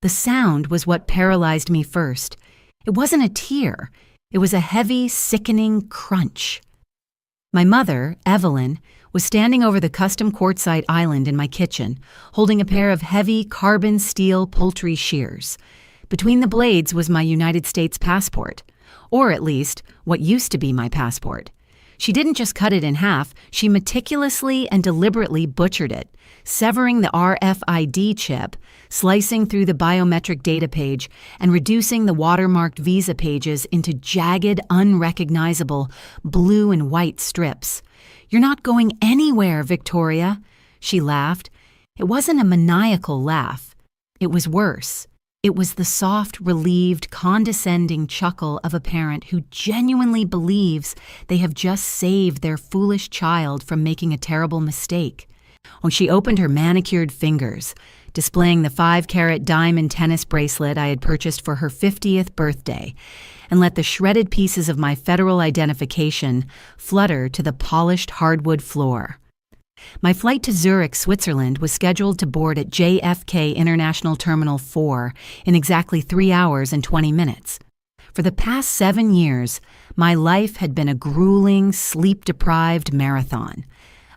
The sound was what paralyzed me first. It wasn't a tear. It was a heavy, sickening crunch. My mother, Evelyn, was standing over the custom quartzite island in my kitchen, holding a pair of heavy carbon steel poultry shears. Between the blades was my United States passport, or at least what used to be my passport. She didn't just cut it in half, she meticulously and deliberately butchered it, severing the RFID chip, slicing through the biometric data page, and reducing the watermarked visa pages into jagged, unrecognizable blue and white strips. "You're not going anywhere, Victoria," she laughed. It wasn't a maniacal laugh. It was worse. It was the soft, relieved, condescending chuckle of a parent who genuinely believes they have just saved their foolish child from making a terrible mistake. When she opened her manicured fingers, displaying the 5-carat diamond tennis bracelet I had purchased for her 50th birthday, and let the shredded pieces of my federal identification flutter to the polished hardwood floor. My flight to Zurich, Switzerland was scheduled to board at JFK International Terminal 4 in exactly 3 hours and 20 minutes. For the past 7 years, my life had been a grueling, sleep-deprived marathon.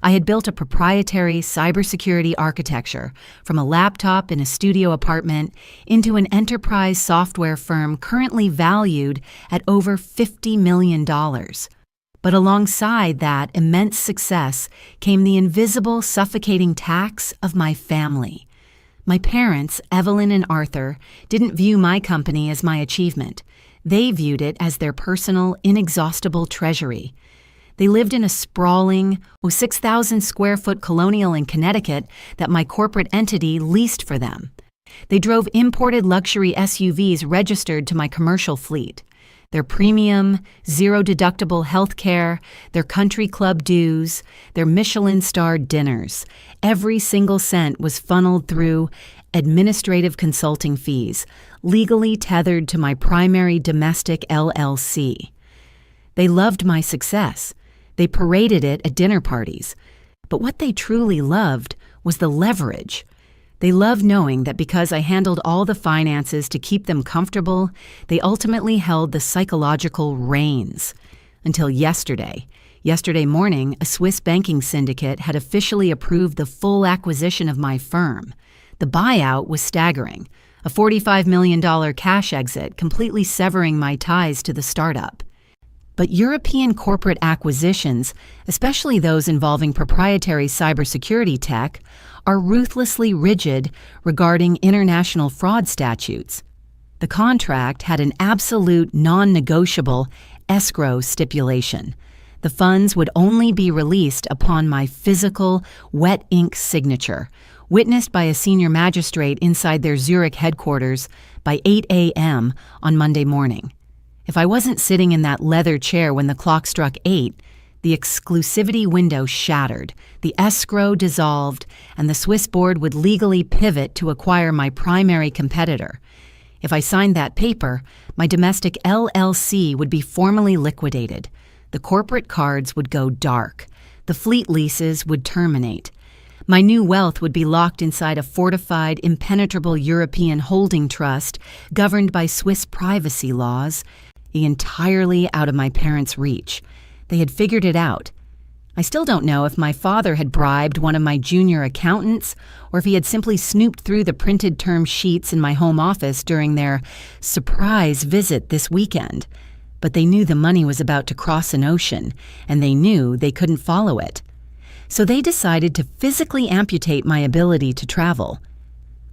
I had built a proprietary cybersecurity architecture from a laptop in a studio apartment into an enterprise software firm currently valued at over $50 million. But alongside that immense success came the invisible, suffocating tax of my family. My parents, Evelyn and Arthur, didn't view my company as my achievement. They viewed it as their personal, inexhaustible treasury. They lived in a sprawling, 6,000-square-foot colonial in Connecticut that my corporate entity leased for them. They drove imported luxury SUVs registered to my commercial fleet. Their premium, zero-deductible health care, their country club dues, their Michelin-starred dinners. Every single cent was funneled through administrative consulting fees, legally tethered to my primary domestic LLC. They loved my success. They paraded it at dinner parties. But what they truly loved was the leverage. They loved knowing that because I handled all the finances to keep them comfortable, they ultimately held the psychological reins. Until yesterday. Yesterday morning, a Swiss banking syndicate had officially approved the full acquisition of my firm. The buyout was staggering, a $45 million cash exit completely severing my ties to the startup. But European corporate acquisitions, especially those involving proprietary cybersecurity tech, are ruthlessly rigid regarding international fraud statutes. The contract had an absolute non-negotiable escrow stipulation. The funds would only be released upon my physical, wet ink signature, witnessed by a senior magistrate inside their Zurich headquarters by 8 a.m. on Monday morning. If I wasn't sitting in that leather chair when the clock struck 8, the exclusivity window shattered, the escrow dissolved, and the Swiss board would legally pivot to acquire my primary competitor. If I signed that paper, my domestic LLC would be formally liquidated. The corporate cards would go dark. The fleet leases would terminate. My new wealth would be locked inside a fortified, impenetrable European holding trust governed by Swiss privacy laws, entirely out of my parents' reach. They had figured it out. I still don't know if my father had bribed one of my junior accountants or if he had simply snooped through the printed term sheets in my home office during their surprise visit this weekend. But they knew the money was about to cross an ocean, and they knew they couldn't follow it. So they decided to physically amputate my ability to travel.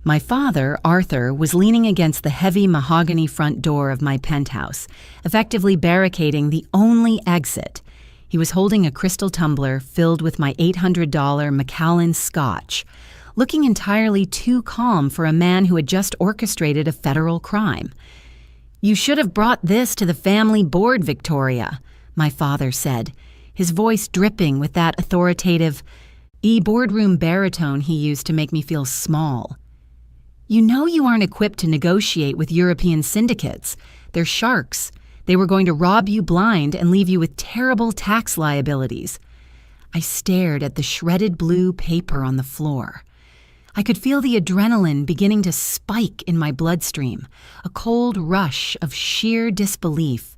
My father, Arthur, was leaning against the heavy mahogany front door of my penthouse, effectively barricading the only exit. He was holding a crystal tumbler filled with my $800 Macallan Scotch, looking entirely too calm for a man who had just orchestrated a federal crime. "You should have brought this to the family board, Victoria," my father said, his voice dripping with that authoritative, boardroom baritone he used to make me feel small. "You know you aren't equipped to negotiate with European syndicates. They're sharks. They were going to rob you blind and leave you with terrible tax liabilities." I stared at the shredded blue paper on the floor. I could feel the adrenaline beginning to spike in my bloodstream, a cold rush of sheer disbelief.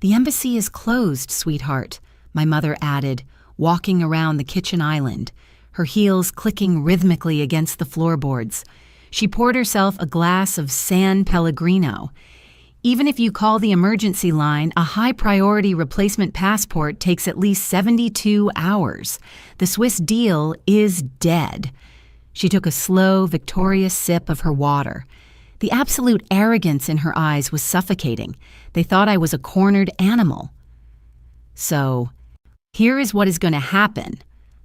"The embassy is closed, sweetheart," my mother added, walking around the kitchen island, her heels clicking rhythmically against the floorboards. She poured herself a glass of San Pellegrino. "Even if you call the emergency line, a high-priority replacement passport takes at least 72 hours. The Swiss deal is dead." She took a slow, victorious sip of her water. The absolute arrogance in her eyes was suffocating. They thought I was a cornered animal. "So, here is what is going to happen,"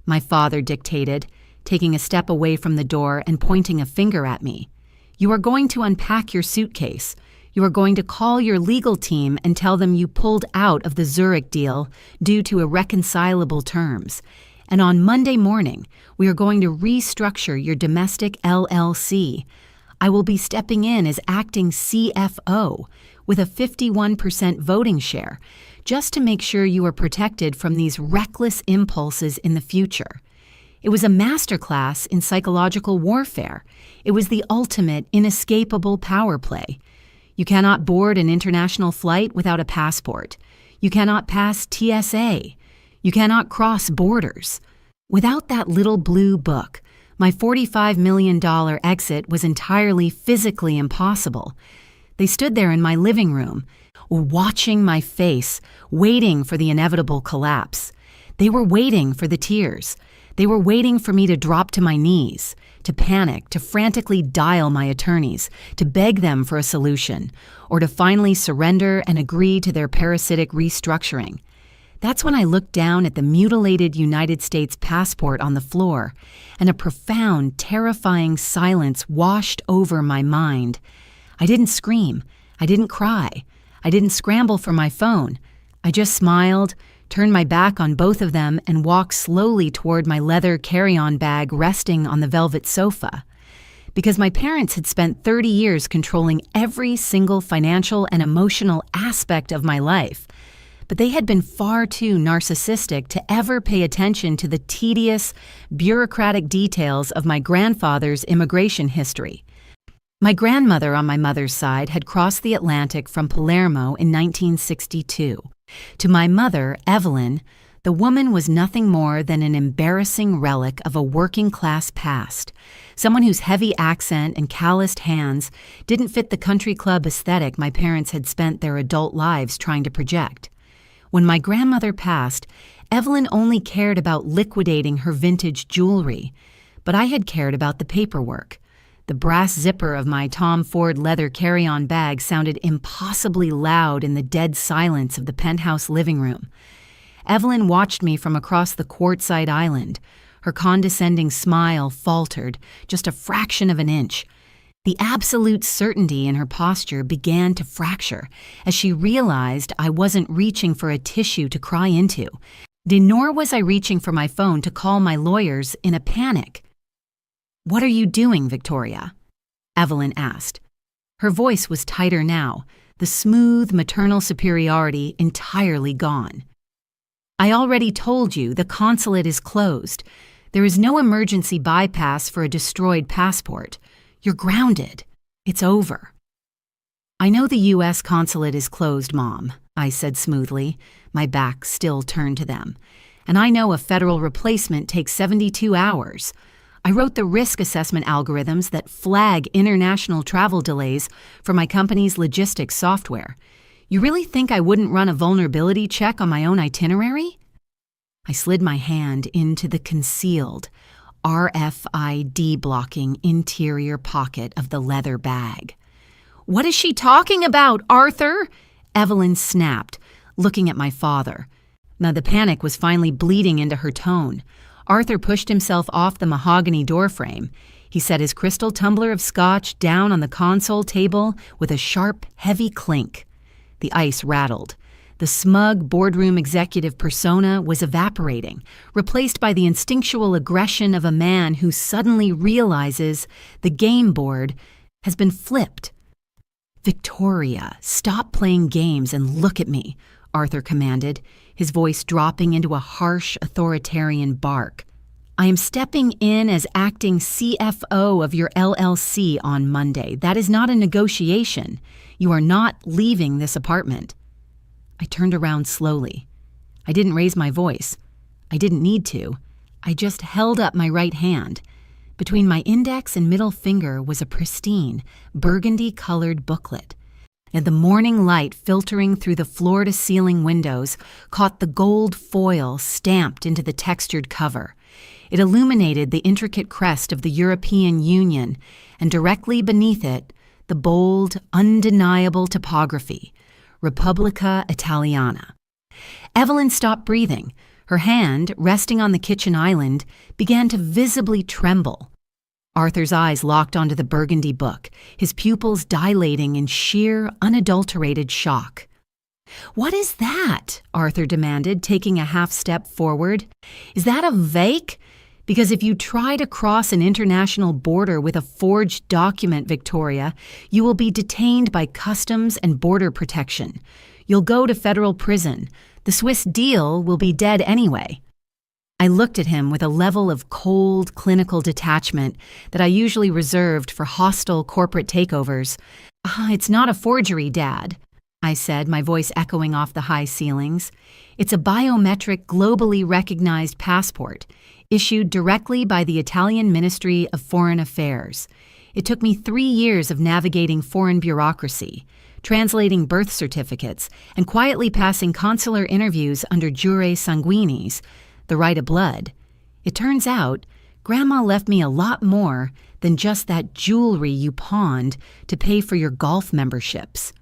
my father dictated, taking a step away from the door and pointing a finger at me. "You are going to unpack your suitcase. You are going to call your legal team and tell them you pulled out of the Zurich deal due to irreconcilable terms. And on Monday morning, we are going to restructure your domestic LLC. I will be stepping in as acting CFO with a 51% voting share, just to make sure you are protected from these reckless impulses in the future." It was a masterclass in psychological warfare. It was the ultimate, inescapable power play. You cannot board an international flight without a passport. You cannot pass TSA. You cannot cross borders. Without that little blue book, my $45 million exit was entirely physically impossible. They stood there in my living room, watching my face, waiting for the inevitable collapse. They were waiting for the tears. They were waiting for me to drop to my knees, to panic, to frantically dial my attorneys, to beg them for a solution, or to finally surrender and agree to their parasitic restructuring. That's when I looked down at the mutilated United States passport on the floor, and a profound, terrifying silence washed over my mind. I didn't scream. I didn't cry. I didn't scramble for my phone. I just smiled, turned my back on both of them, and walked slowly toward my leather carry-on bag resting on the velvet sofa. Because my parents had spent 30 years controlling every single financial and emotional aspect of my life, but they had been far too narcissistic to ever pay attention to the tedious, bureaucratic details of my grandfather's immigration history. My grandmother on my mother's side had crossed the Atlantic from Palermo in 1962. To my mother, Evelyn, the woman was nothing more than an embarrassing relic of a working-class past, someone whose heavy accent and calloused hands didn't fit the country club aesthetic my parents had spent their adult lives trying to project. When my grandmother passed, Evelyn only cared about liquidating her vintage jewelry, but I had cared about the paperwork. The brass zipper of my Tom Ford leather carry-on bag sounded impossibly loud in the dead silence of the penthouse living room. Evelyn watched me from across the quartzite island. Her condescending smile faltered just a fraction of an inch. The absolute certainty in her posture began to fracture as she realized I wasn't reaching for a tissue to cry into, nor was I reaching for my phone to call my lawyers in a panic. "What are you doing, Victoria?" Evelyn asked. Her voice was tighter now, the smooth maternal superiority entirely gone. "I already told you the consulate is closed. There is no emergency bypass for a destroyed passport. You're grounded. It's over." "I know the U.S. consulate is closed, Mom," I said smoothly, my back still turned to them. "And I know a federal replacement takes 72 hours. I wrote the risk assessment algorithms that flag international travel delays for my company's logistics software. You really think I wouldn't run a vulnerability check on my own itinerary?" I slid my hand into the concealed, RFID blocking interior pocket of the leather bag. "What is she talking about, Arthur?" Evelyn snapped, looking at my father. Now the panic was finally bleeding into her tone. Arthur pushed himself off the mahogany doorframe. He set his crystal tumbler of scotch down on the console table with a sharp, heavy clink. The ice rattled. The smug boardroom executive persona was evaporating, replaced by the instinctual aggression of a man who suddenly realizes the game board has been flipped. "Victoria, stop playing games and look at me," Arthur commanded, his voice dropping into a harsh, authoritarian bark. I am stepping in as acting CFO of your LLC on Monday. That is not a negotiation. You are not leaving this apartment." I turned around slowly. I didn't raise my voice. I didn't need to. I just held up my right hand. Between my index and middle finger was a pristine, burgundy-colored booklet, and the morning light filtering through the floor-to-ceiling windows caught the gold foil stamped into the textured cover. It illuminated the intricate crest of the European Union, and directly beneath it, the bold, undeniable typography, Repubblica Italiana. Evelyn stopped breathing. Her hand, resting on the kitchen island, began to visibly tremble. Arthur's eyes locked onto the burgundy book, his pupils dilating in sheer, unadulterated shock. "What is that?" Arthur demanded, taking a half step forward. "Is that a fake? Because if you try to cross an international border with a forged document, Victoria, you will be detained by Customs and Border Protection. You'll go to federal prison. The Swiss deal will be dead anyway." I looked at him with a level of cold, clinical detachment that I usually reserved for hostile corporate takeovers. "It's not a forgery, Dad," I said, my voice echoing off the high ceilings. "It's a biometric, globally recognized passport, issued directly by the Italian Ministry of Foreign Affairs. It took me 3 years of navigating foreign bureaucracy, translating birth certificates, and quietly passing consular interviews under jure sanguinis, the right of blood. It turns out, Grandma left me a lot more than just that jewelry you pawned to pay for your golf memberships."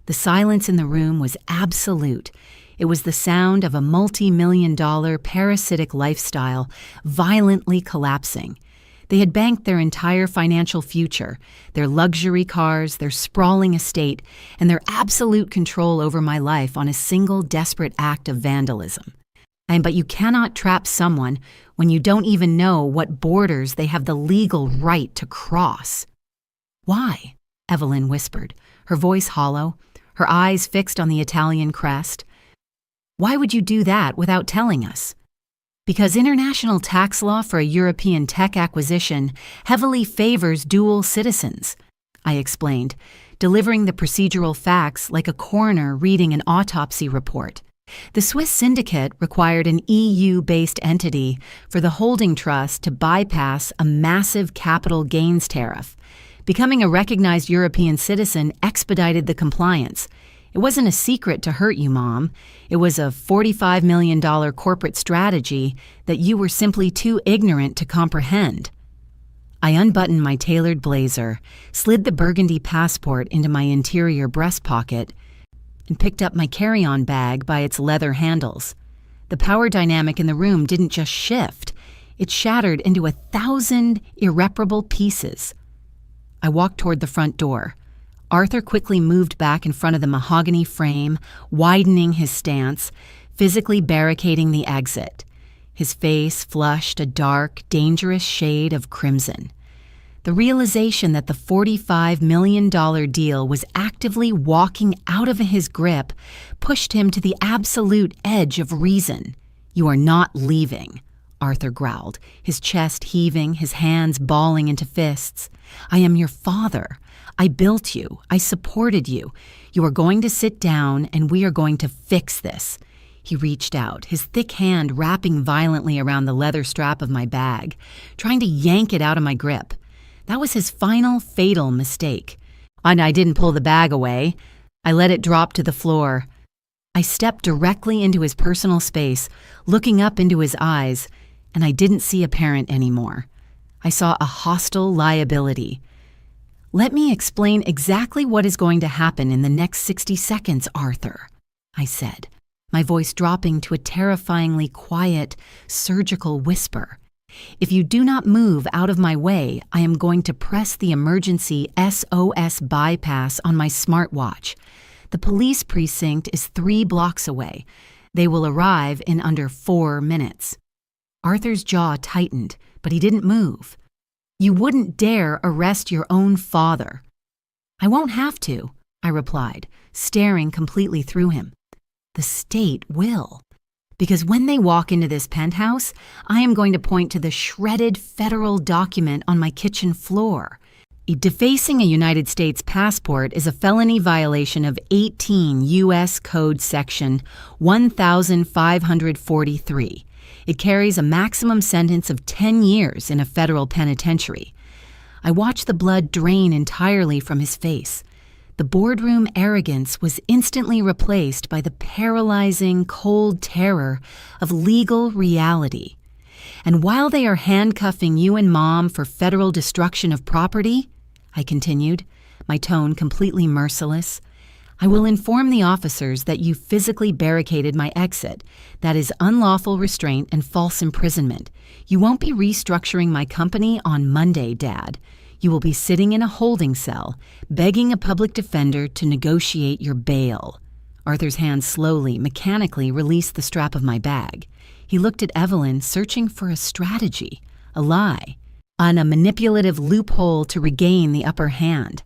The silence in the room was absolute. It was the sound of a multi-million-dollar parasitic lifestyle violently collapsing. They had banked their entire financial future, their luxury cars, their sprawling estate, and their absolute control over my life on a single desperate act of vandalism. But you cannot trap someone when you don't even know what borders they have the legal right to cross. "Why?" Evelyn whispered, her voice hollow, her eyes fixed on the Italian crest. "Why would you do that without telling us?" "Because international tax law for a European tech acquisition heavily favors dual citizens," I explained, delivering the procedural facts like a coroner reading an autopsy report. The Swiss syndicate required an EU-based entity for the holding trust to bypass a massive capital gains tariff. Becoming a recognized European citizen expedited the compliance. It wasn't a secret to hurt you, Mom. It was a $45 million corporate strategy that you were simply too ignorant to comprehend. I unbuttoned my tailored blazer, slid the burgundy passport into my interior breast pocket, and picked up my carry-on bag by its leather handles. The power dynamic in the room didn't just shift, it shattered into 1,000 irreparable pieces. I walked toward the front door. Arthur quickly moved back in front of the mahogany frame, widening his stance, physically barricading the exit. His face flushed a dark, dangerous shade of crimson. The realization that the $45 million deal was actively walking out of his grip pushed him to the absolute edge of reason. "You are not leaving," Arthur growled, his chest heaving, his hands balling into fists. "I am your father. I built you. I supported you. You are going to sit down and we are going to fix this." He reached out, his thick hand wrapping violently around the leather strap of my bag, trying to yank it out of my grip. That was his final, fatal mistake. And I didn't pull the bag away. I let it drop to the floor. I stepped directly into his personal space, looking up into his eyes, and I didn't see a parent anymore. I saw a hostile liability. "Let me explain exactly what is going to happen in the next 60 seconds, Arthur," I said, my voice dropping to a terrifyingly quiet, surgical whisper. "If you do not move out of my way, I am going to press the emergency SOS bypass on my smartwatch. The police precinct is 3 blocks away. They will arrive in under 4 minutes." Arthur's jaw tightened, but he didn't move. "You wouldn't dare arrest your own father." "I won't have to," I replied, staring completely through him. "The state will. Because when they walk into this penthouse, I am going to point to the shredded federal document on my kitchen floor. Defacing a United States passport is a felony violation of 18 U.S. Code Section 1543. It carries a maximum sentence of 10 years in a federal penitentiary. I watched the blood drain entirely from his face. The boardroom arrogance was instantly replaced by the paralyzing, cold terror of legal reality. And while they are handcuffing you and Mom for federal destruction of property, I continued, my tone completely merciless, I will inform the officers that you physically barricaded my exit. That is unlawful restraint and false imprisonment. You won't be restructuring my company on Monday, Dad. You will be sitting in a holding cell, begging a public defender to negotiate your bail. Arthur's hand slowly, mechanically released the strap of my bag. He looked at Evelyn, searching for a strategy, a lie, on a manipulative loophole to regain the upper hand.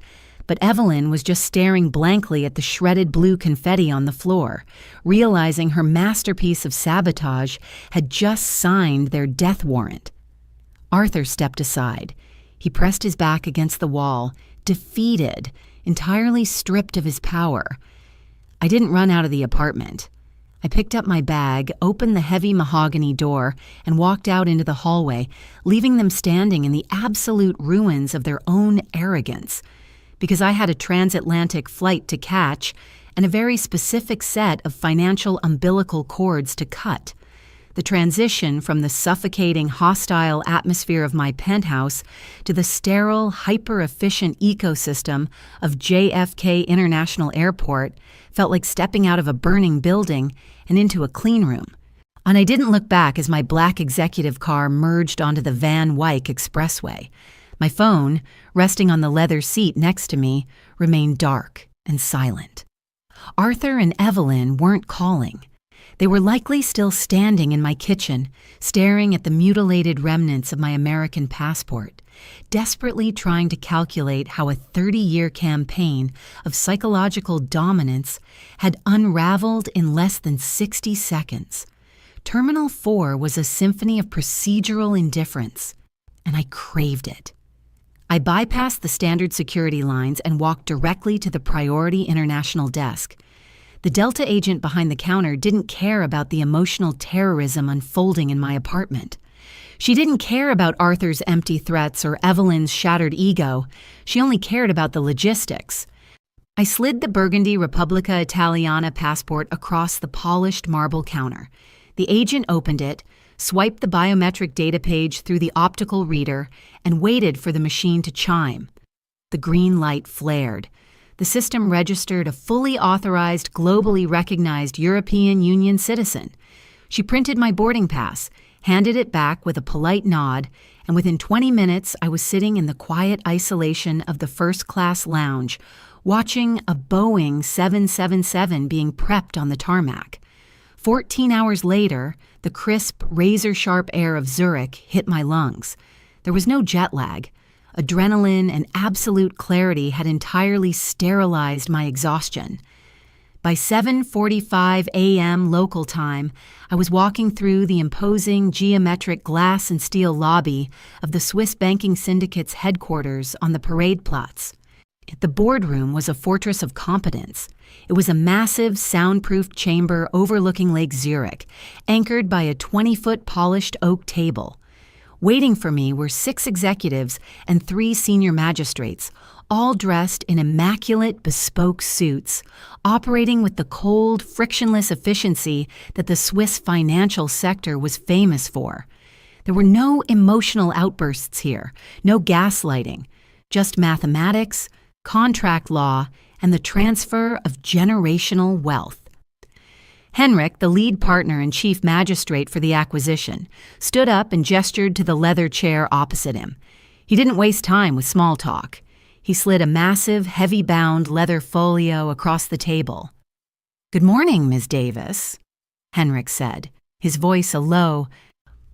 But Evelyn was just staring blankly at the shredded blue confetti on the floor, realizing her masterpiece of sabotage had just signed their death warrant. Arthur stepped aside. He pressed his back against the wall, defeated, entirely stripped of his power. I didn't run out of the apartment. I picked up my bag, opened the heavy mahogany door, and walked out into the hallway, leaving them standing in the absolute ruins of their own arrogance. Because I had a transatlantic flight to catch and a very specific set of financial umbilical cords to cut. The transition from the suffocating, hostile atmosphere of my penthouse to the sterile, hyper-efficient ecosystem of JFK International Airport felt like stepping out of a burning building and into a clean room. And I didn't look back as my black executive car merged onto the Van Wyck Expressway. My phone, resting on the leather seat next to me, remained dark and silent. Arthur and Evelyn weren't calling. They were likely still standing in my kitchen, staring at the mutilated remnants of my American passport, desperately trying to calculate how a 30-year campaign of psychological dominance had unraveled in less than 60 seconds. Terminal 4 was a symphony of procedural indifference, and I craved it. I bypassed the standard security lines and walked directly to the Priority International desk. The Delta agent behind the counter didn't care about the emotional terrorism unfolding in my apartment. She didn't care about Arthur's empty threats or Evelyn's shattered ego. She only cared about the logistics. I slid the burgundy Repubblica Italiana passport across the polished marble counter. The agent opened it, swiped the biometric data page through the optical reader, and waited for the machine to chime. The green light flared. The system registered a fully authorized, globally recognized European Union citizen. She printed my boarding pass, handed it back with a polite nod, and within 20 minutes I was sitting in the quiet isolation of the first-class lounge, watching a Boeing 777 being prepped on the tarmac. 14 hours later, the crisp, razor-sharp air of Zurich hit my lungs. There was no jet lag. Adrenaline and absolute clarity had entirely sterilized my exhaustion. By 7:45 a.m. local time, I was walking through the imposing geometric glass and steel lobby of the Swiss banking syndicate's headquarters on the Parade Platz. The boardroom was a fortress of competence. It was a massive, soundproof chamber overlooking Lake Zurich, anchored by a 20-foot polished oak table. Waiting for me were 6 executives and 3 senior magistrates, all dressed in immaculate, bespoke suits, operating with the cold, frictionless efficiency that the Swiss financial sector was famous for. There were no emotional outbursts here, no gaslighting, just mathematics, contract law, and the transfer of generational wealth. Henrik, the lead partner and chief magistrate for the acquisition, stood up and gestured to the leather chair opposite him. He didn't waste time with small talk. He slid a massive, heavy-bound leather folio across the table. "Good morning, Ms. Davis," Henrik said, his voice a low,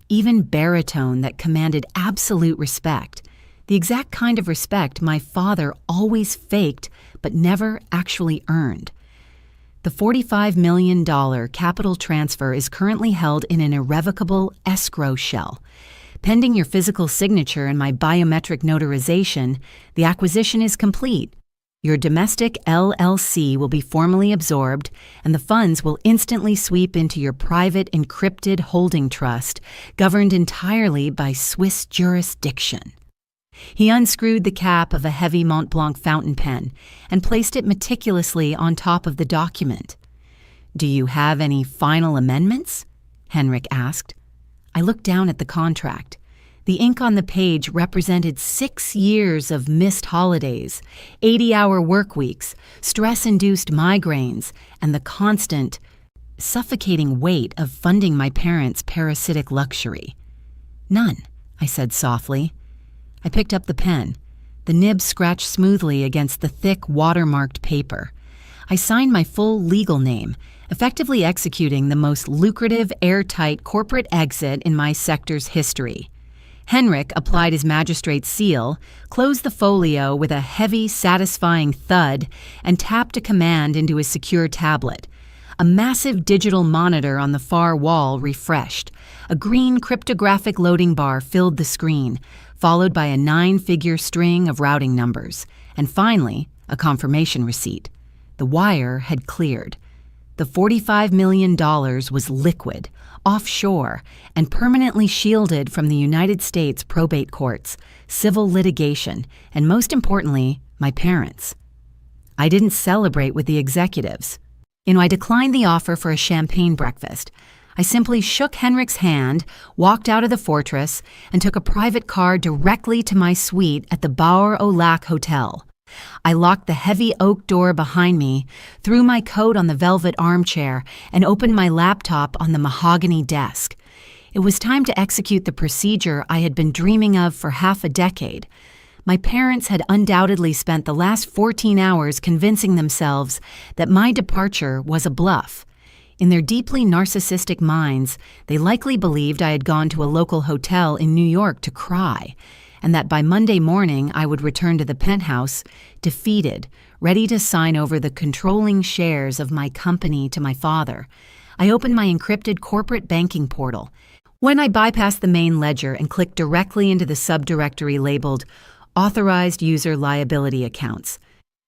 even baritone that commanded absolute respect, the exact kind of respect my father always faked but never actually earned. The $45 million capital transfer is currently held in an irrevocable escrow shell. Pending your physical signature and my biometric notarization, the acquisition is complete. Your domestic LLC will be formally absorbed, and the funds will instantly sweep into your private encrypted holding trust, governed entirely by Swiss jurisdiction. He unscrewed the cap of a heavy Mont Blanc fountain pen and placed it meticulously on top of the document. "Do you have any final amendments?" Henrik asked. I looked down at the contract. The ink on the page represented 6 years of missed holidays, 80-hour work weeks, stress-induced migraines, and the constant, suffocating weight of funding my parents' parasitic luxury. "None," I said softly. I picked up the pen. The nib scratched smoothly against the thick, watermarked paper. I signed my full legal name, effectively executing the most lucrative, airtight corporate exit in my sector's history. Henrik applied his magistrate's seal, closed the folio with a heavy, satisfying thud, and tapped a command into his secure tablet. A massive digital monitor on the far wall refreshed. A green cryptographic loading bar filled the screen, followed by a 9-figure string of routing numbers, and finally, a confirmation receipt. The wire had cleared. The $45 million was liquid, offshore, and permanently shielded from the United States probate courts, civil litigation, and most importantly, my parents. I didn't celebrate with the executives. I declined the offer for a champagne breakfast. I simply shook Henrik's hand, walked out of the fortress, and took a private car directly to my suite at the Bauer au Lac Hotel. I locked the heavy oak door behind me, threw my coat on the velvet armchair, and opened my laptop on the mahogany desk. It was time to execute the procedure I had been dreaming of for half a decade. My parents had undoubtedly spent the last 14 hours convincing themselves that my departure was a bluff. In their deeply narcissistic minds, they likely believed I had gone to a local hotel in New York to cry, and that by Monday morning I would return to the penthouse, defeated, ready to sign over the controlling shares of my company to my father. I opened my encrypted corporate banking portal. When I bypassed the main ledger and clicked directly into the subdirectory labeled Authorized User Liability Accounts,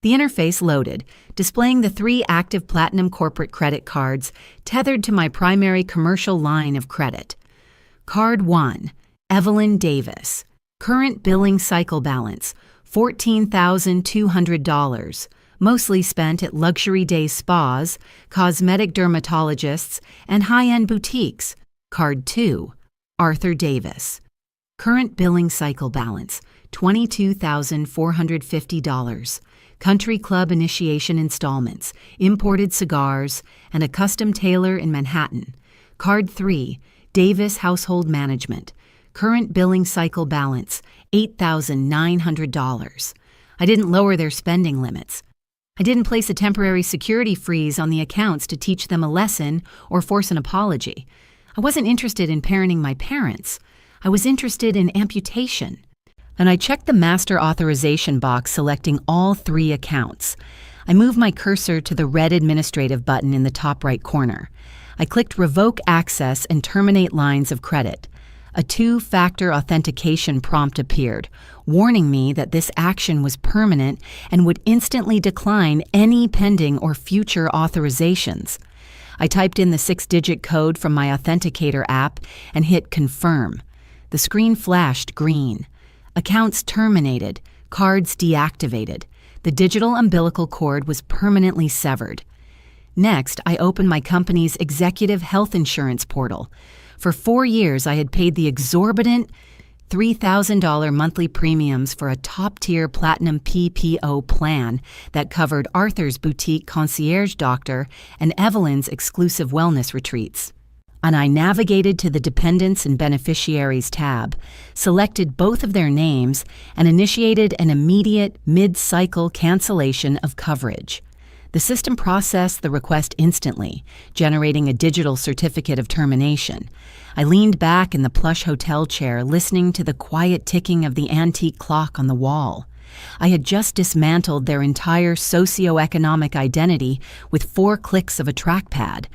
the interface loaded, displaying the 3 active platinum corporate credit cards tethered to my primary commercial line of credit. Card 1, Evelyn Davis. Current billing cycle balance, $14,200, mostly spent at luxury day spas, cosmetic dermatologists, and high-end boutiques. Card 2, Arthur Davis. Current billing cycle balance, $22,450. Country club initiation installments, imported cigars, and a custom tailor in Manhattan. Card 3, Davis Household Management. Current billing cycle balance, $8,900. I didn't lower their spending limits. I didn't place a temporary security freeze on the accounts to teach them a lesson or force an apology. I wasn't interested in parenting my parents. I was interested in amputation. And I checked the master authorization box selecting all 3 accounts. I moved my cursor to the red administrative button in the top right corner. I clicked revoke access and terminate lines of credit. A 2-factor authentication prompt appeared, warning me that this action was permanent and would instantly decline any pending or future authorizations. I typed in the 6-digit code from my authenticator app and hit confirm. The screen flashed green. Accounts terminated, cards deactivated. The digital umbilical cord was permanently severed. Next, I opened my company's executive health insurance portal. For 4 years, I had paid the exorbitant $3,000 monthly premiums for a top-tier platinum PPO plan that covered Arthur's boutique concierge doctor and Evelyn's exclusive wellness retreats. And I navigated to the Dependents and Beneficiaries tab, selected both of their names, and initiated an immediate mid-cycle cancellation of coverage. The system processed the request instantly, generating a digital certificate of termination. I leaned back in the plush hotel chair, listening to the quiet ticking of the antique clock on the wall. I had just dismantled their entire socioeconomic identity with 4 clicks of a trackpad.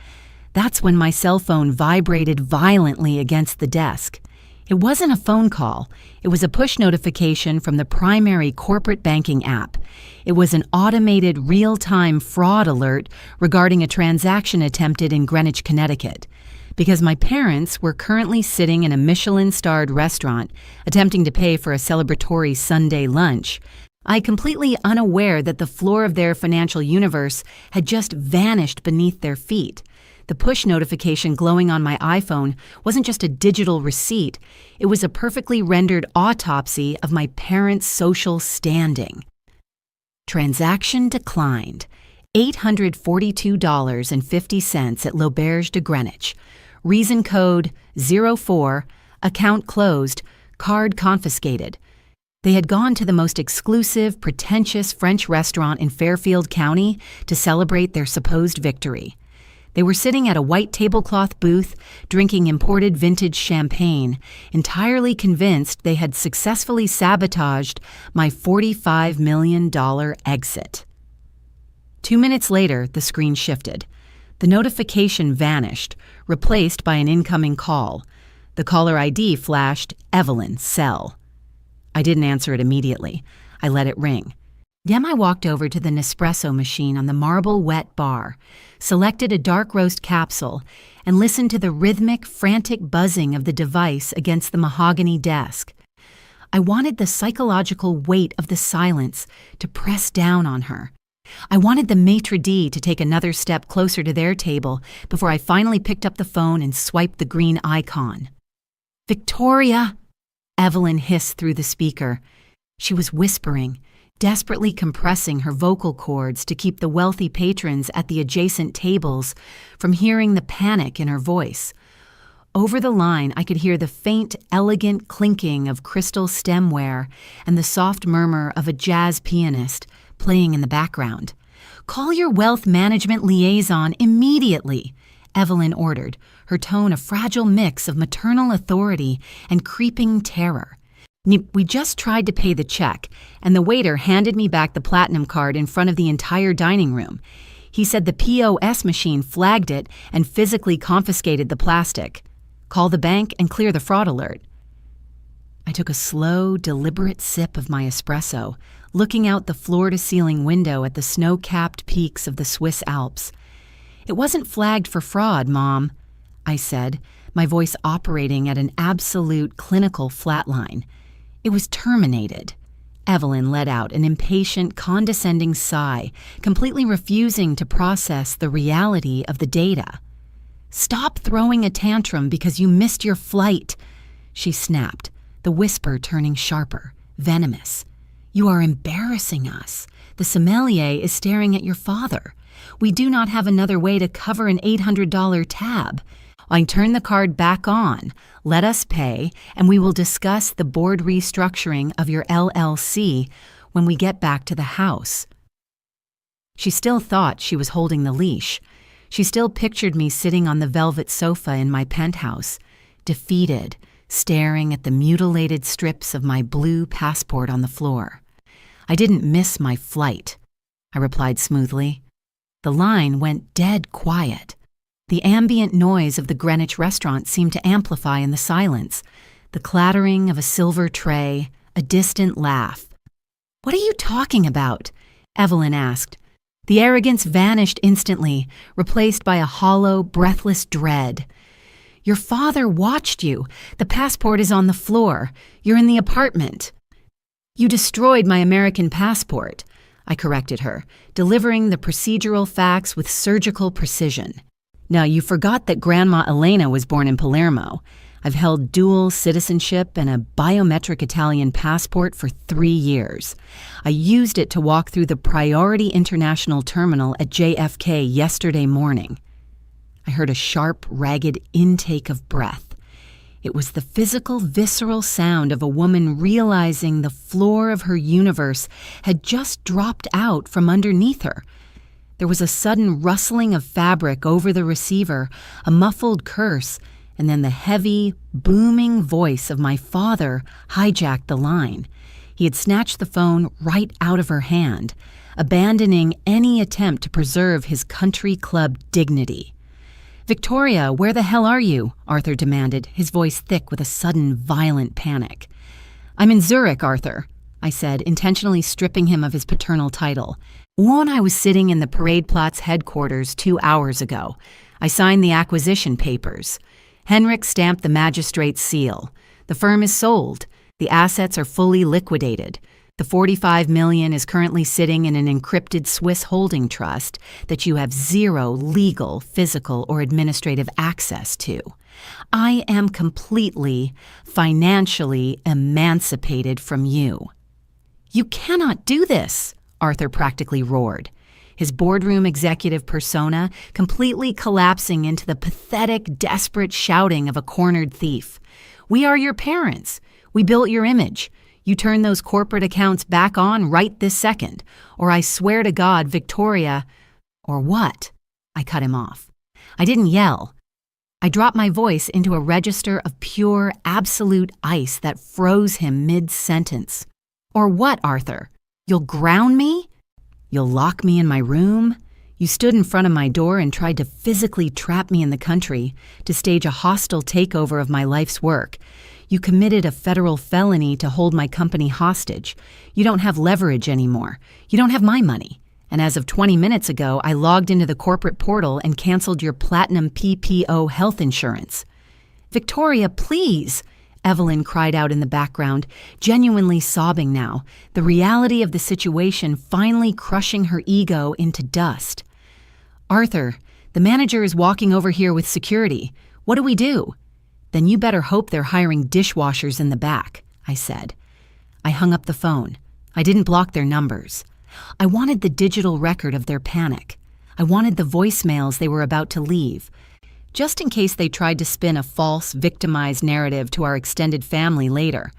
That's when my cell phone vibrated violently against the desk. It wasn't a phone call. It was a push notification from the primary corporate banking app. It was an automated real-time fraud alert regarding a transaction attempted in Greenwich, Connecticut. Because my parents were currently sitting in a Michelin-starred restaurant attempting to pay for a celebratory Sunday lunch, I completely unaware that the floor of their financial universe had just vanished beneath their feet. The push notification glowing on my iPhone wasn't just a digital receipt, it was a perfectly rendered autopsy of my parents' social standing. Transaction declined. $842.50 at L'Auberge de Greenwich. Reason code 04, account closed, card confiscated. They had gone to the most exclusive, pretentious French restaurant in Fairfield County to celebrate their supposed victory. They were sitting at a white tablecloth booth, drinking imported vintage champagne, entirely convinced they had successfully sabotaged my $45 million exit. 2 minutes later, the screen shifted. The notification vanished, replaced by an incoming call. The caller ID flashed, Evelyn, cell. I didn't answer it immediately. I let it ring. Then I walked over to the Nespresso machine on the marble wet bar, selected a dark roast capsule, and listened to the rhythmic, frantic buzzing of the device against the mahogany desk. I wanted the psychological weight of the silence to press down on her. I wanted the maitre d' to take another step closer to their table before I finally picked up the phone and swiped the green icon. "Victoria!" Evelyn hissed through the speaker. She was whispering, desperately compressing her vocal cords to keep the wealthy patrons at the adjacent tables from hearing the panic in her voice. Over the line, I could hear the faint, elegant clinking of crystal stemware and the soft murmur of a jazz pianist playing in the background. "Call your wealth management liaison immediately," Evelyn ordered, her tone a fragile mix of maternal authority and creeping terror. We just tried to pay the check, and the waiter handed me back the platinum card in front of the entire dining room. He said the POS machine flagged it and physically confiscated the plastic. Call the bank and clear the fraud alert. I took a slow, deliberate sip of my espresso, looking out the floor-to-ceiling window at the snow-capped peaks of the Swiss Alps. "It wasn't flagged for fraud, Mom," I said, my voice operating at an absolute clinical flatline. "It was terminated." Evelyn let out an impatient, condescending sigh, completely refusing to process the reality of the data. "Stop throwing a tantrum because you missed your flight," she snapped, the whisper turning sharper, venomous. "You are embarrassing us. The sommelier is staring at your father. We do not have another way to cover an $800 tab. I turn the card back on, let us pay, and we will discuss the board restructuring of your LLC when we get back to the house." She still thought she was holding the leash. She still pictured me sitting on the velvet sofa in my penthouse, defeated, staring at the mutilated strips of my blue passport on the floor. "I didn't miss my flight," I replied smoothly. The line went dead quiet. The ambient noise of the Greenwich restaurant seemed to amplify in the silence, the clattering of a silver tray, a distant laugh. "What are you talking about?" Evelyn asked. The arrogance vanished instantly, replaced by a hollow, breathless dread. "Your father watched you. The passport is on the floor. You're in the apartment." "You destroyed my American passport," I corrected her, delivering the procedural facts with surgical precision. "Now, you forgot that Grandma Elena was born in Palermo. I've held dual citizenship and a biometric Italian passport for 3 years. I used it to walk through the Priority International Terminal at JFK yesterday morning." I heard a sharp, ragged intake of breath. It was the physical, visceral sound of a woman realizing the floor of her universe had just dropped out from underneath her. There was a sudden rustling of fabric over the receiver, a muffled curse, and then the heavy, booming voice of my father hijacked the line. He had snatched the phone right out of her hand, abandoning any attempt to preserve his country club dignity. "Victoria, where the hell are you?" Arthur demanded, his voice thick with a sudden, violent panic. "I'm in Zurich, Arthur," I said, intentionally stripping him of his paternal title. "When I was sitting in the Paradeplatz headquarters 2 hours ago, I signed the acquisition papers. Henrik stamped the magistrate's seal. The firm is sold. The assets are fully liquidated. The $45 million is currently sitting in an encrypted Swiss holding trust that you have zero legal, physical, or administrative access to. I am completely, financially emancipated from you." "You cannot do this," Arthur practically roared, his boardroom executive persona completely collapsing into the pathetic, desperate shouting of a cornered thief. "We are your parents. We built your image. You turn those corporate accounts back on right this second, or I swear to God, Victoria—" "Or what?" I cut him off. I didn't yell. I dropped my voice into a register of pure, absolute ice that froze him mid-sentence. "Or what, Arthur? You'll ground me? You'll lock me in my room? You stood in front of my door and tried to physically trap me in the country, to stage a hostile takeover of my life's work. You committed a federal felony to hold my company hostage. You don't have leverage anymore. You don't have my money. And as of 20 minutes ago, I logged into the corporate portal and canceled your platinum PPO health insurance." "Victoria, please!" Evelyn cried out in the background, genuinely sobbing now, the reality of the situation finally crushing her ego into dust. "Arthur, the manager is walking over here with security. What do we do?" "Then you better hope they're hiring dishwashers in the back," I said. I hung up the phone. I didn't block their numbers. I wanted the digital record of their panic. I wanted the voicemails they were about to leave, just in case they tried to spin a false, victimized narrative to our extended family later.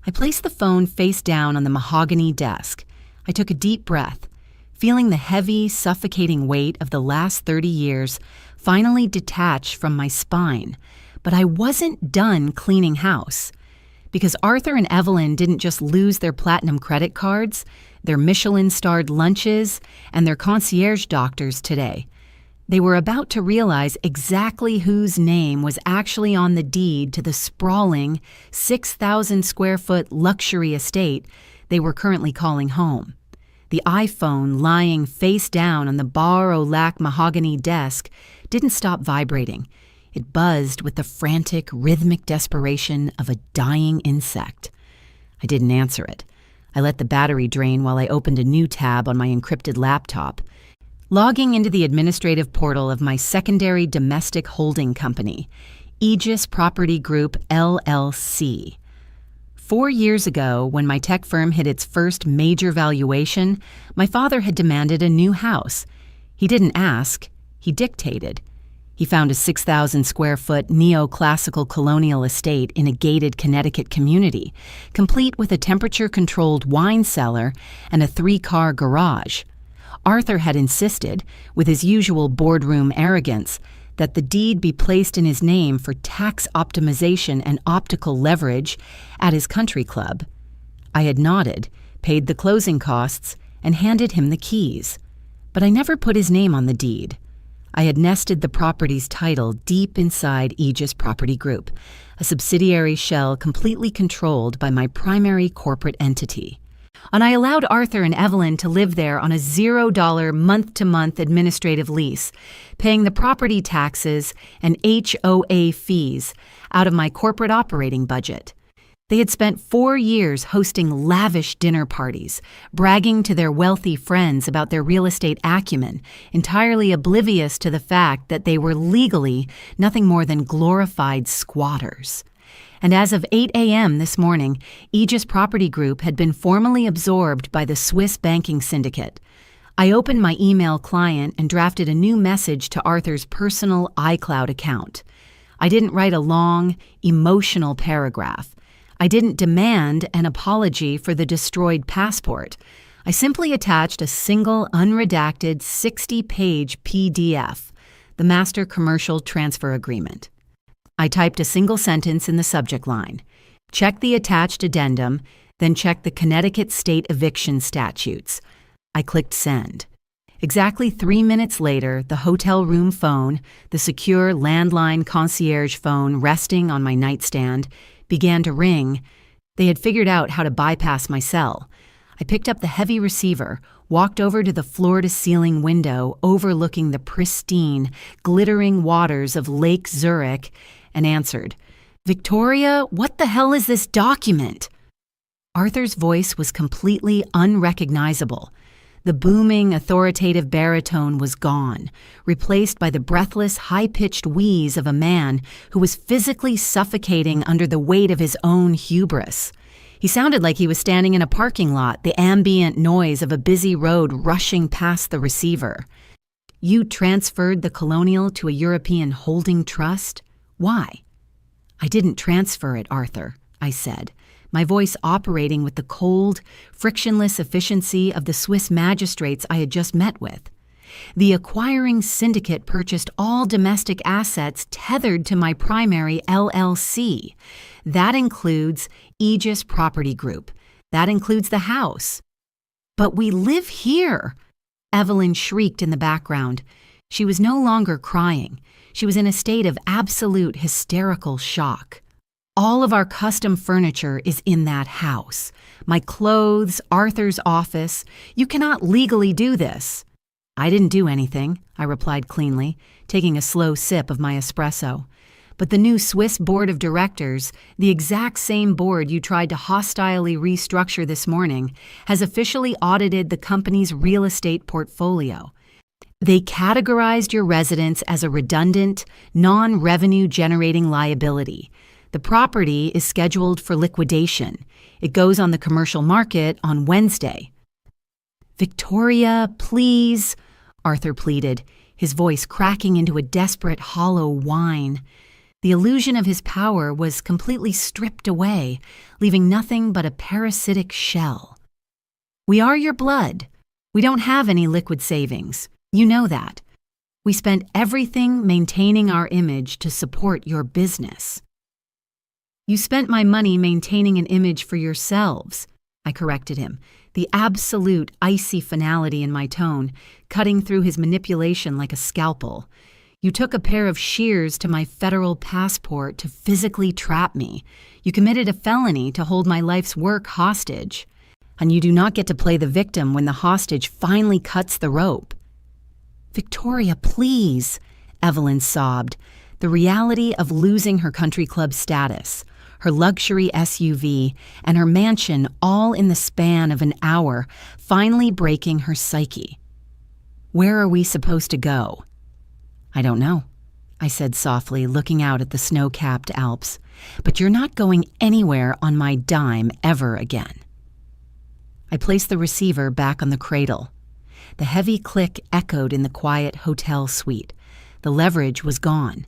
I placed the phone face down on the mahogany desk. I took a deep breath, feeling the heavy, suffocating weight of the last 30 years finally detach from my spine. But I wasn't done cleaning house. Because Arthur and Evelyn didn't just lose their platinum credit cards, their Michelin-starred lunches, and their concierge doctors today. They were about to realize exactly whose name was actually on the deed to the sprawling 6,000-square-foot luxury estate they were currently calling home. The iPhone lying face down on the bar-o-lac mahogany desk didn't stop vibrating. It buzzed with the frantic, rhythmic desperation of a dying insect. I didn't answer it. I let the battery drain while I opened a new tab on my encrypted laptop, logging into the administrative portal of my secondary domestic holding company, Aegis Property Group, LLC. 4 years ago, when my tech firm hit its first major valuation, my father had demanded a new house. He didn't ask, he dictated. He found a 6,000-square-foot neoclassical colonial estate in a gated Connecticut community, complete with a temperature-controlled wine cellar and a 3-car garage. Arthur had insisted, with his usual boardroom arrogance, that the deed be placed in his name for tax optimization and optical leverage at his country club. I had nodded, paid the closing costs, and handed him the keys. But I never put his name on the deed. I had nested the property's title deep inside Aegis Property Group, a subsidiary shell completely controlled by my primary corporate entity. And I allowed Arthur and Evelyn to live there on a $0 month-to-month administrative lease, paying the property taxes and HOA fees out of my corporate operating budget. They had spent 4 years hosting lavish dinner parties, bragging to their wealthy friends about their real estate acumen, entirely oblivious to the fact that they were legally nothing more than glorified squatters. And as of 8 a.m. this morning, Aegis Property Group had been formally absorbed by the Swiss banking syndicate. I opened my email client and drafted a new message to Arthur's personal iCloud account. I didn't write a long, emotional paragraph. I didn't demand an apology for the destroyed passport. I simply attached a single unredacted 60-page PDF, the Master Commercial Transfer Agreement. I typed a single sentence in the subject line. Check the attached addendum, then checked the Connecticut state eviction statutes. I clicked send. Exactly 3 minutes later, the hotel room phone, the secure landline concierge phone resting on my nightstand, began to ring. They had figured out how to bypass my cell. I picked up the heavy receiver, walked over to the floor-to-ceiling window overlooking the pristine, glittering waters of Lake Zurich, and answered, "Victoria, what the hell is this document?" Arthur's voice was completely unrecognizable. The booming, authoritative baritone was gone, replaced by the breathless, high-pitched wheeze of a man who was physically suffocating under the weight of his own hubris. He sounded like he was standing in a parking lot, the ambient noise of a busy road rushing past the receiver. "You transferred the Colonial to a European holding trust? Why?" "I didn't transfer it, Arthur," I said, my voice operating with the cold, frictionless efficiency of the Swiss magistrates I had just met with. "The acquiring syndicate purchased all domestic assets tethered to my primary LLC. That includes Aegis Property Group. That includes the house." "But we live here!" Evelyn shrieked in the background. She was no longer crying. She was in a state of absolute hysterical shock. "All of our custom furniture is in that house. My clothes, Arthur's office. You cannot legally do this." "I didn't do anything," I replied cleanly, taking a slow sip of my espresso. "But the new Swiss board of directors, the exact same board you tried to hostilely restructure this morning, has officially audited the company's real estate portfolio. They categorized your residence as a redundant, non-revenue generating liability. The property is scheduled for liquidation. It goes on the commercial market on Wednesday." "Victoria, please," Arthur pleaded, his voice cracking into a desperate hollow whine. The illusion of his power was completely stripped away, leaving nothing but a parasitic shell. "We are your blood. We don't have any liquid savings. You know that. We spent everything maintaining our image to support your business." "You spent my money maintaining an image for yourselves," I corrected him, the absolute icy finality in my tone, cutting through his manipulation like a scalpel. "You took a pair of shears to my federal passport to physically trap me. You committed a felony to hold my life's work hostage. And you do not get to play the victim when the hostage finally cuts the rope." "Victoria, please," Evelyn sobbed, the reality of losing her country club status, her luxury SUV, and her mansion all in the span of an hour, finally breaking her psyche. "Where are we supposed to go?" "I don't know," I said softly, looking out at the snow-capped Alps. "But you're not going anywhere on my dime ever again." I placed the receiver back on the cradle. The heavy click echoed in the quiet hotel suite. The leverage was gone.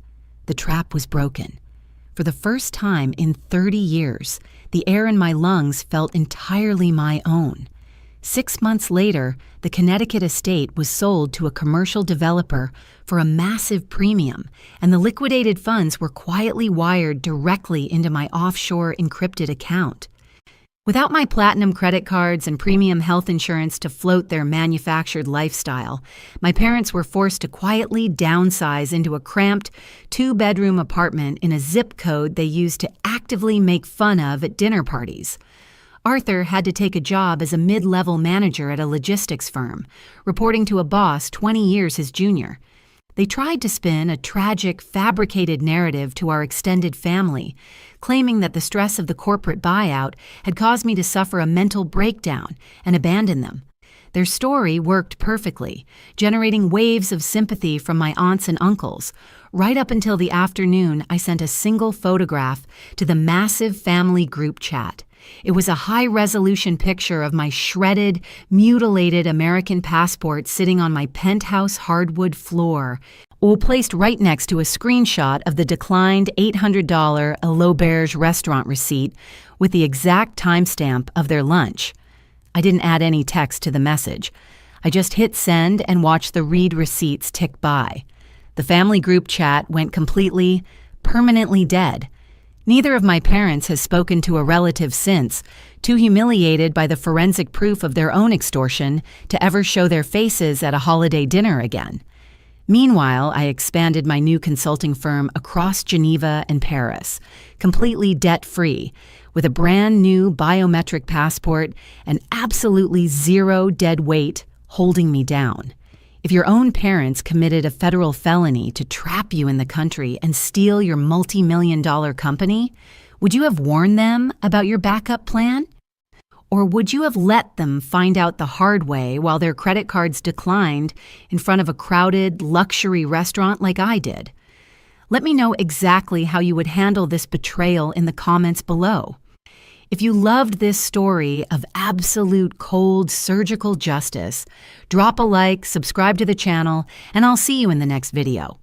The trap was broken. For the first time in 30 years, the air in my lungs felt entirely my own. 6 months later, the Connecticut estate was sold to a commercial developer for a massive premium, and the liquidated funds were quietly wired directly into my offshore encrypted account. Without my platinum credit cards and premium health insurance to float their manufactured lifestyle, my parents were forced to quietly downsize into a cramped 2-bedroom apartment in a zip code they used to actively make fun of at dinner parties. Arthur had to take a job as a mid-level manager at a logistics firm, reporting to a boss 20 years his junior. They tried to spin a tragic, fabricated narrative to our extended family, claiming that the stress of the corporate buyout had caused me to suffer a mental breakdown and abandon them. Their story worked perfectly, generating waves of sympathy from my aunts and uncles, right up until the afternoon I sent a single photograph to the massive family group chat. It was a high-resolution picture of my shredded, mutilated American passport sitting on my penthouse hardwood floor, placed right next to a screenshot of the declined $800 L'Auberge restaurant receipt with the exact timestamp of their lunch. I didn't add any text to the message. I just hit send and watched the read receipts tick by. The family group chat went completely, permanently dead. Neither of my parents has spoken to a relative since, too humiliated by the forensic proof of their own extortion to ever show their faces at a holiday dinner again. Meanwhile, I expanded my new consulting firm across Geneva and Paris, completely debt-free, with a brand new biometric passport and absolutely zero dead weight holding me down. If your own parents committed a federal felony to trap you in the country and steal your multi-million-dollar company, would you have warned them about your backup plan? Or would you have let them find out the hard way while their credit cards declined in front of a crowded luxury restaurant like I did? Let me know exactly how you would handle this betrayal in the comments below. If you loved this story of absolute cold surgical justice, drop a like, subscribe to the channel, and I'll see you in the next video.